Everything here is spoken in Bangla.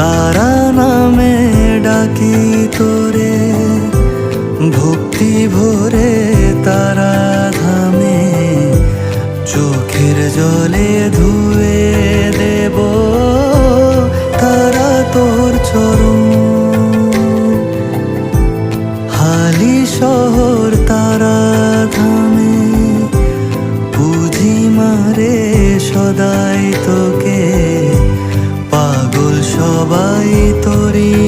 তারা নামে ডাকি তোরে, ভক্তি ভরে তারা ধামে চোখের জলে ধুয়ে দেব তারা তোর চরণ। হালি শহর তারা ধামে বুঝি মারে সদাই তোকে, পাগল সবাই তোরি